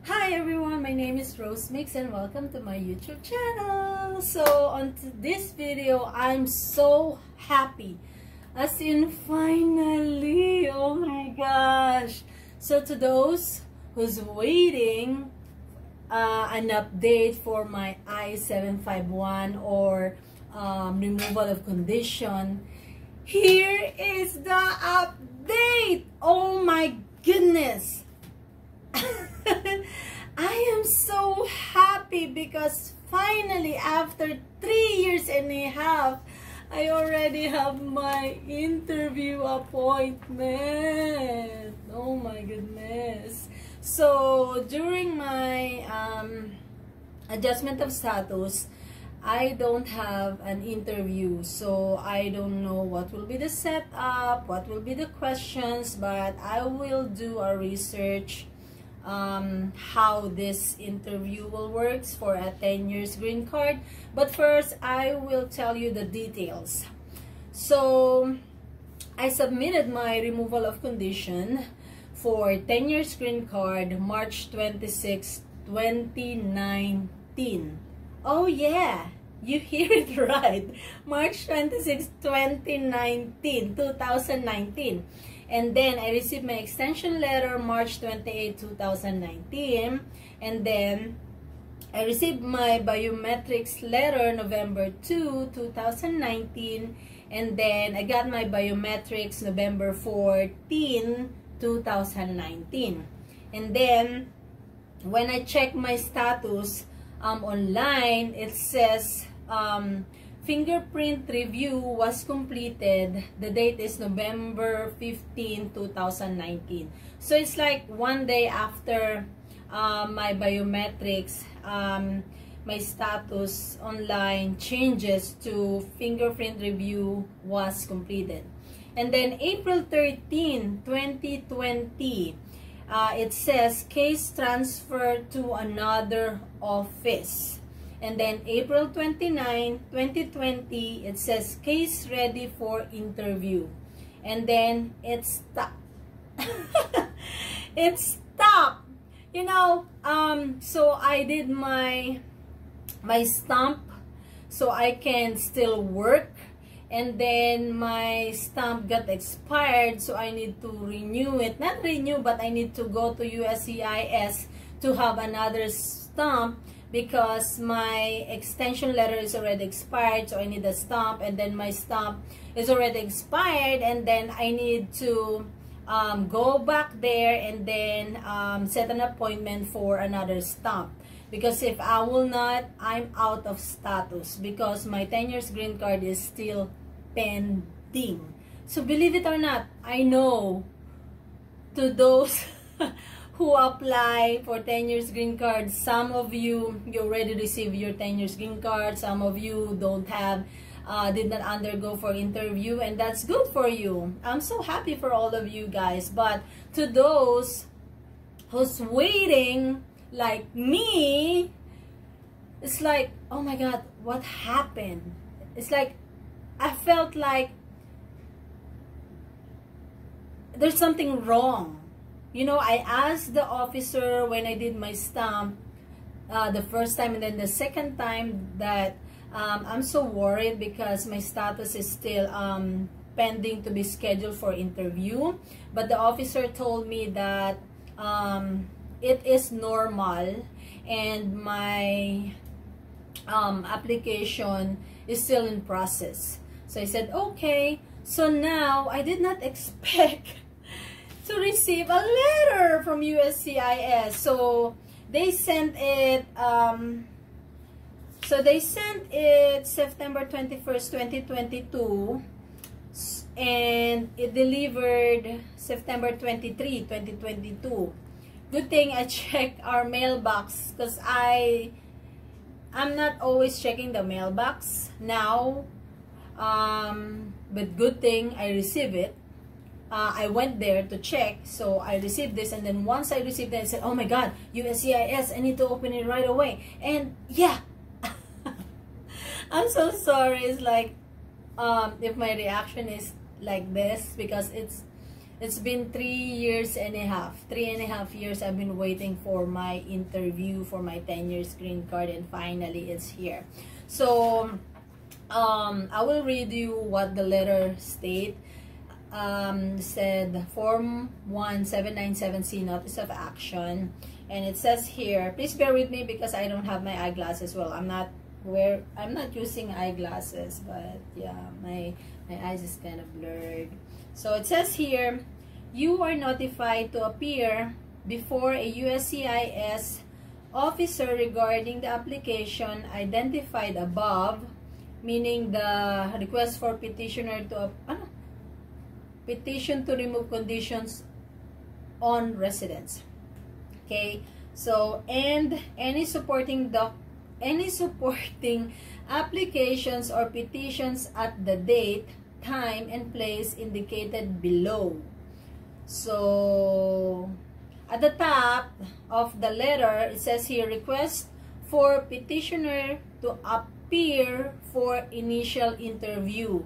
Hi everyone, my name is Rose Mix and welcome to my YouTube channel. So on this video, I'm so happy. As in finally, oh my gosh. So to those who's waiting an update for my I-751 or removal of condition, here is the update. Oh my goodness. I am so happy because finally after 3.5 years I already have my interview appointment. Oh my goodness. So during my adjustment of status, I don't have an interview, so I don't know what will be the setup, what will be the questions, but I will do a research how this interview will work for a 10 years green card. But first, I will tell you the details. So I submitted my removal of condition for 10 years green card March 26, 2019. Oh yeah, you hear it right. March 26, 2019. And then I received my extension letter March 28, 2019. And then I received my biometrics letter November 2, 2019. And then I got my biometrics November 14, 2019. And then when I check my status online, it says fingerprint review was completed. The date is November 15, 2019. So it's like one day after my biometrics, my status online changes to fingerprint review was completed. And then April 13, 2020, it says case transfer to another office. And then April 29, 2020, it says case ready for interview. And then it stopped. It stopped. You know, so I did my stamp so I can still work. And then my stamp got expired, so I need to renew it. Not renew, but I need to go to USCIS to have another stamp, because my extension letter is already expired, so I need a stamp, and then my stamp is already expired, and then I need to go back there and then set an appointment for another stamp, because if I will not, I'm out of status, because my 10 years green card is still pending. So believe it or not, I know to those who apply for 10 years green card, some of you already received your 10 years green card, some of you don't have, did not undergo for interview, and that's good for you. I'm so happy for all of you guys. But to those who's waiting like me, it's like, oh my god, what happened? It's like I felt like there's something wrong. You know, I asked the officer when I did my stamp the first time, and then the second time, that I'm so worried because my status is still pending to be scheduled for interview. But the officer told me that it is normal and my application is still in process. So I said, okay. So now I did not expect to receive a letter from USCIS. So they sent it September 21st, 2022, and it delivered September 23, 2022. Good thing I checked our mailbox, because I'm not always checking the mailbox now, but good thing I received it. I went there to check, so I received this, and then once I received it, I said, oh my god, USCIS, I need to open it right away. And yeah, I'm so sorry. It's like, if my reaction is like this, because it's It's been 3.5 years. 3.5 years I've been waiting for my interview for my 10 years green card, and finally it's here. So I will read you what the letter state. Said Form 1797C Notice of Action, and it says here, please bear with me because I don't have my eyeglasses. Well, I'm not using eyeglasses, but yeah, my eyes is kind of blurred. So it says here, you are notified to appear before a USCIS officer regarding the application identified above, meaning the request for petitioner to petition to remove conditions on residence. Okay, so and any supporting applications or petitions at the date, time, and place indicated below. So at the top of the letter, it says here, request for petitioner to appear for initial interview.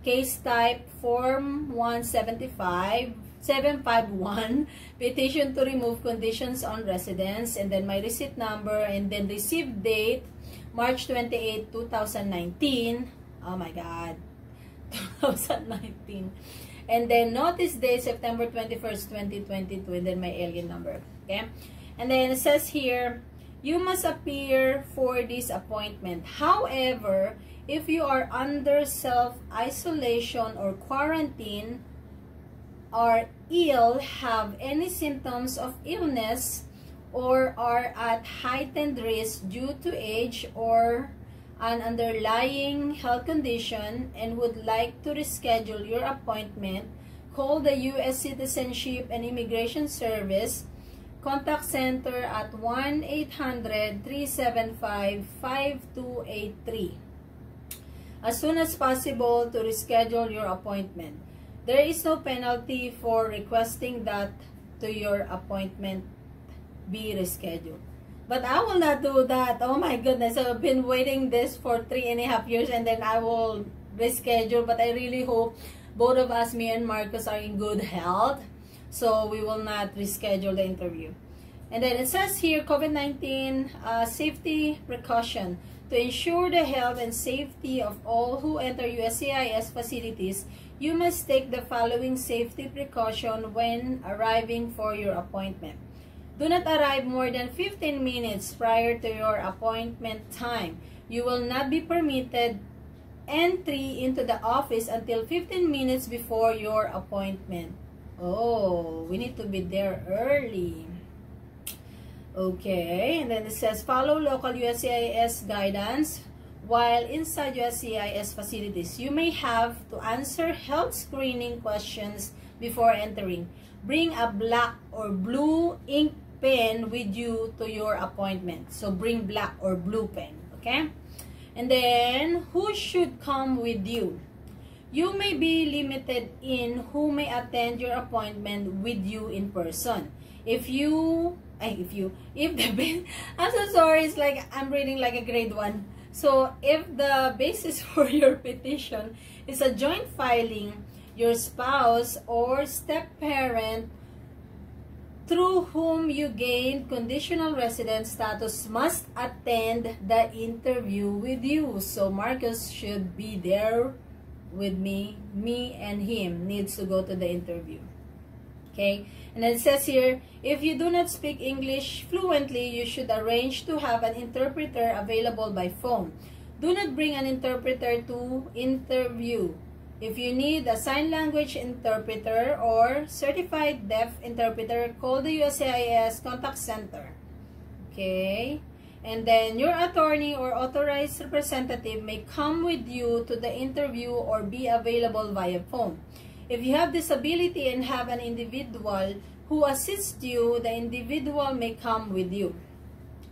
Case type Form 751, petition to remove conditions on residence, and then my receipt number, and then received date March 28, 2019. Oh my God, 2019. And then notice date September 21st, 2022, and then my alien number. Okay, and then it says here, you must appear for this appointment. However, if you are under self-isolation or quarantine, are ill, have any symptoms of illness, or are at heightened risk due to age or an underlying health condition, and would like to reschedule your appointment, call the U.S. Citizenship and Immigration Service Contact Center at 1-800-375-5283 as soon as possible to reschedule your appointment. There is no penalty for requesting that to your appointment be rescheduled. But I will not do that. Oh my goodness, I've been waiting this for 3.5 years, and then I will reschedule. But I really hope both of us, me and Marcus, are in good health, so we will not reschedule the interview. And then it says here, COVID-19 safety precaution. To ensure the health and safety of all who enter USCIS facilities, you must take the following safety precaution when arriving for your appointment. Do not arrive more than 15 minutes prior to your appointment time. You will not be permitted entry into the office until 15 minutes before your appointment. Oh, we need to be there early. Okay, and then it says follow local USCIS guidance while inside USCIS facilities. You may have to answer health screening questions before entering. Bring a black or blue ink pen with you to your appointment. So bring black or blue pen, okay? And then who should come with you? You may be limited in who may attend your appointment with you in person. I'm so sorry, it's like I'm reading like a grade 1. So if the basis for your petition is a joint filing, your spouse or step-parent through whom you gained conditional resident status must attend the interview with you. So Marcus should be there with me and him needs to go to the interview. Okay, and then it says here, if you do not speak English fluently, you should arrange to have an interpreter available by phone. Do not bring an interpreter to interview. If you need a sign language interpreter or certified deaf interpreter, call the USCIS Contact Center. Okay, and then your attorney or authorized representative may come with you to the interview or be available via phone. If you have disability and have an individual who assists you, the individual may come with you.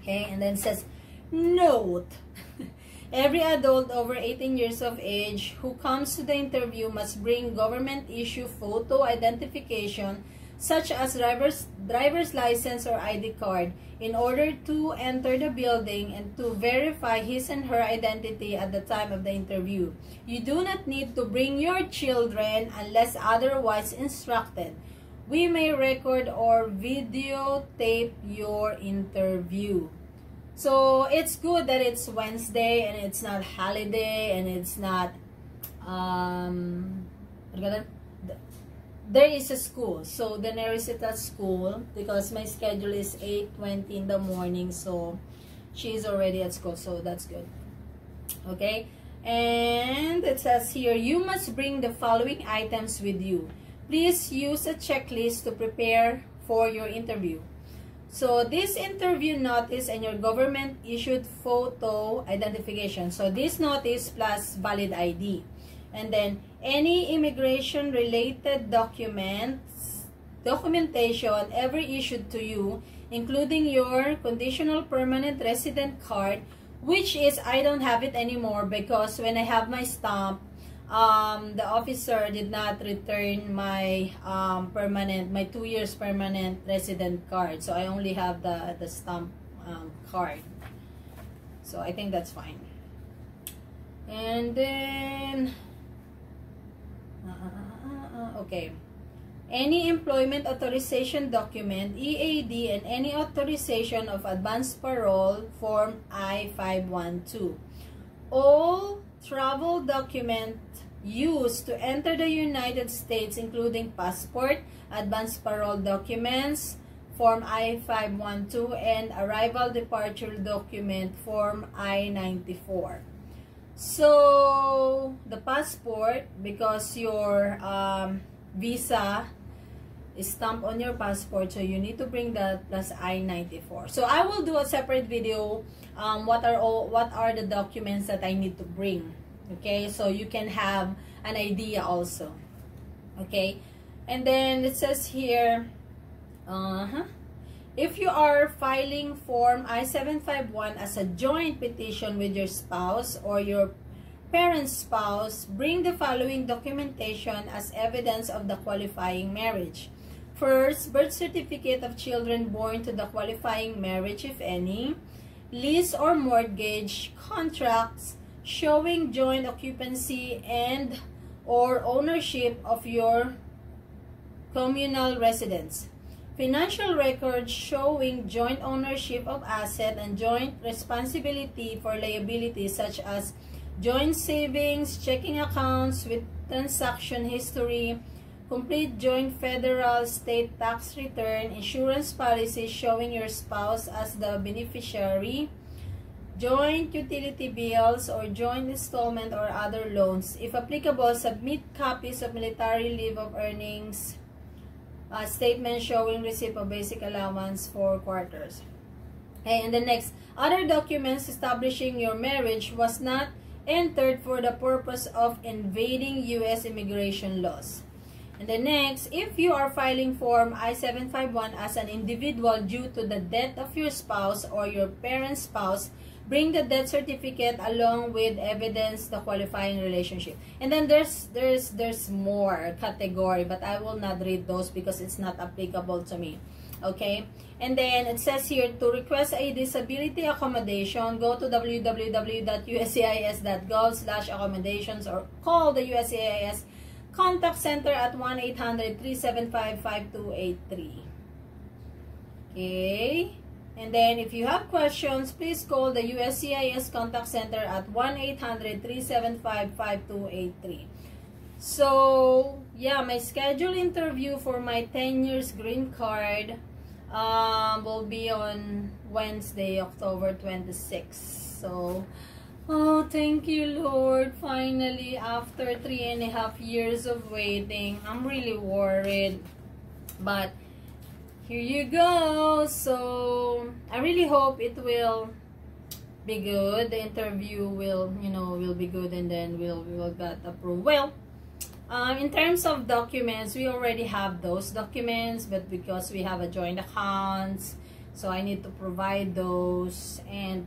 Okay, and then it says, note, every adult over 18 years of age who comes to the interview must bring government issue photo identification such as driver's license or ID card, in order to enter the building and to verify his and her identity at the time of the interview. You do not need to bring your children unless otherwise instructed. We may record or videotape your interview. So it's good that it's Wednesday and it's not holiday and it's not there is a school. So the nurse is at school because my schedule is 8:20 in the morning, so she's already at school, so that's good. Okay, and it says here, you must bring the following items with you. Please use a checklist to prepare for your interview. So this interview notice and your government issued photo identification. So this notice plus valid ID. And then any immigration related documentation ever issued to you, including your conditional permanent resident card, which is, I don't have it anymore because when I have my stamp, the officer did not return my my 2 years permanent resident card, so I only have the stamp card, so I think that's fine. And then okay, any employment authorization document, EAD, and any authorization of advance parole, form I-512. All travel documents used to enter the United States, including passport, advance parole documents, form I-512, and arrival departure document, form I-94. So the passport, because your visa is stamped on your passport, so you need to bring that plus I-94. So I will do a separate video what are the documents that I need to bring. Okay, so you can have an idea also. Okay, and then it says here, if you are filing form I-751 as a joint petition with your spouse or your parent's spouse, bring the following documentation as evidence of the qualifying marriage. First, birth certificate of children born to the qualifying marriage, if any, lease or mortgage contracts showing joint occupancy and or ownership of your communal residence. Financial records showing joint ownership of asset and joint responsibility for liabilities such as joint savings, checking accounts with transaction history, complete joint federal state tax return, insurance policies showing your spouse as the beneficiary, joint utility bills or joint installment or other loans. If applicable, submit copies of military leave of earnings statement showing receipt of basic allowance for quarters. Okay, and the next, other documents establishing your marriage was not entered for the purpose of invading U.S. immigration laws. And the next, if you are filing form I-751 as an individual due to the death of your spouse or your parent's spouse, bring the death certificate along with evidence the qualifying relationship. And then there's more category, but I will not read those because it's not applicable to me. Okay, and then it says here, to request a disability accommodation, go to www.uscis.gov/accommodations or call the USCIS contact center at 1-800-375-5283. Okay, and then if you have questions, please call the USCIS contact center at 1-800-375-5283. So yeah, my scheduled interview for my 10 years green card will be on Wednesday, October 26th. So oh, thank you, Lord. Finally, after 3.5 years of waiting, I'm really worried, but here you go. So I really hope it will be good. The interview will, will be good, and then we'll get approved. Well, in terms of documents, we already have those documents, but because we have a joint accounts, so I need to provide those. And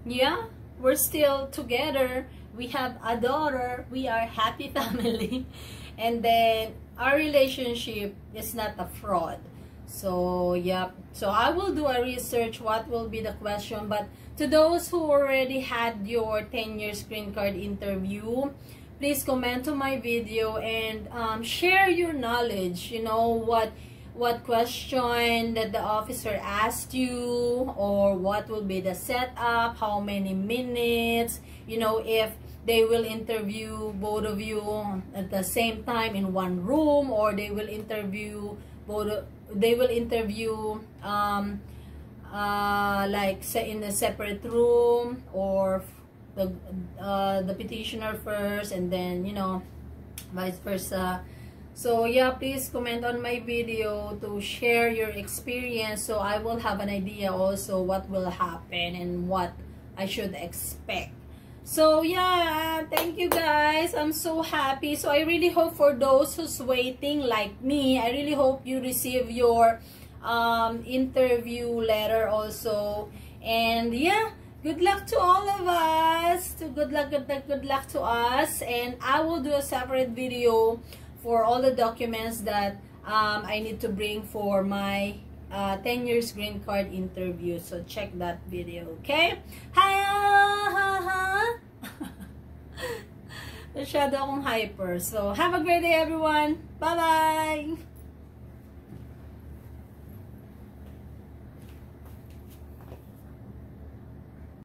yeah, we're still together. We have a daughter. We are happy family. And then our relationship is not a fraud. So, yep. So, I will do a research what will be the question. But to those who already had your 10 years green card interview, please comment to my video and share your knowledge. You know, what question that the officer asked you, or what will be the setup, how many minutes, you know, if they will interview both of you at the same time in one room, or they will interview like say in a separate room, or the petitioner first and then, you know, vice versa. So yeah, please comment on my video to share your experience, so I will have an idea also what will happen and what I should expect. So yeah, thank you guys. I'm so happy. So I really hope for those who's waiting like me, I really hope you receive your interview letter also. And yeah, good luck to all of us. Good luck to us. And I will do a separate video for all the documents that I need to bring for my 10 years green card interview. So check that video, okay? Masyado akong hyper. So have a great day, everyone. Bye-bye!